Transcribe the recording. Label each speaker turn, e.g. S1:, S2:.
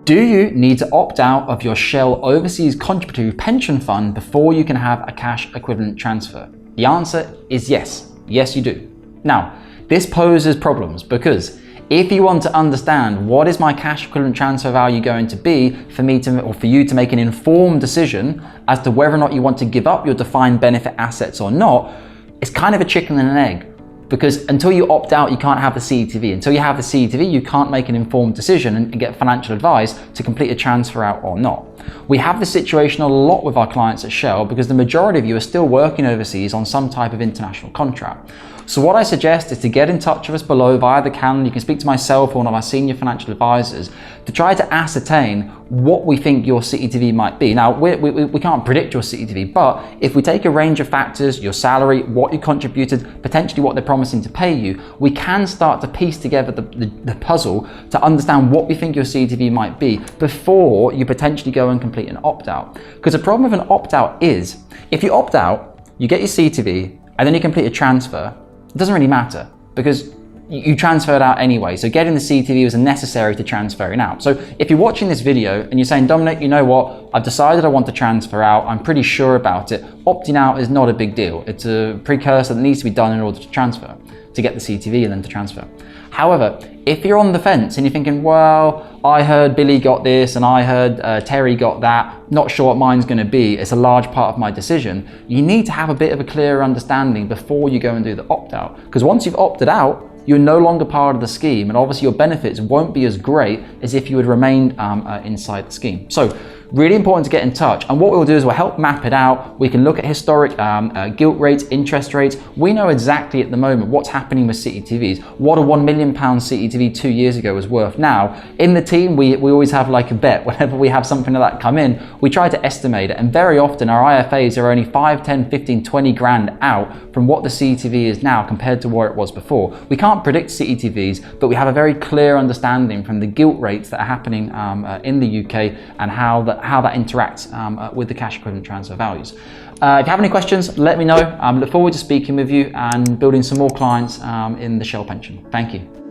S1: Do you need to opt out of your Shell Overseas Contributory Pension Fund before you can have a cash equivalent transfer? The answer is yes. Yes, you do. Now, this poses problems because if you want to understand what is my cash equivalent transfer value going to be for me to, or for you to make an informed decision as to whether or not you want to give up your defined benefit assets or not, it's kind of a chicken and an egg. Because until you opt out, you can't have the CETV. Until you have the CETV, you can't make an informed decision and get financial advice to complete a transfer out or not. We have this situation a lot with our clients at Shell because the majority of you are still working overseas on some type of international contract. So what I suggest is to get in touch with us below via the calendar. You can speak to myself or one of our senior financial advisors to try to ascertain what we think your CETV might be. Now, we can't predict your CETV, but if we take a range of factors, your salary, what you contributed, potentially what they're promising to pay you, we can start to piece together the puzzle to understand what we think your CETV might be before you potentially go and complete an opt-out. Because the problem with an opt-out is, if you opt out, you get your CETV, and then you complete a transfer, it doesn't really matter because you transferred out anyway. So getting the CETV was necessary to transferring out. So if you're watching this video and you're saying, Dominic, you know what? I've decided I want to transfer out. I'm pretty sure about it. Opting out is not a big deal. It's a precursor that needs to be done in order to transfer, to get the CETV and then to transfer. However, if you're on the fence and you're thinking, well, I heard Billy got this and I heard Terry got that, not sure what mine's going to be, it's a large part of my decision, you need to have a bit of a clearer understanding before you go and do the opt-out. Because once you've opted out, you're no longer part of the scheme, and obviously your benefits won't be as great as if you had remained inside the scheme. So really important to get in touch, and what we'll do is we'll help map it out. We can look at historic gilt rates, interest rates. We know exactly at the moment what's happening with CETVs, what a £1 million CETV 2 years ago was worth now. In the team, we always have like a bet. Whenever we have something like that come in, we try to estimate it, and very often our IFAs are only 5, 10, 15, 20 grand out from what the CETV is now compared to where it was before. We can't predict CETVs, but we have a very clear understanding from the gilt rates that are happening in the UK and how that interacts with the cash equivalent transfer values. If you have any questions, let me know. Look forward to speaking with you and building some more clients in the Shell pension. Thank you.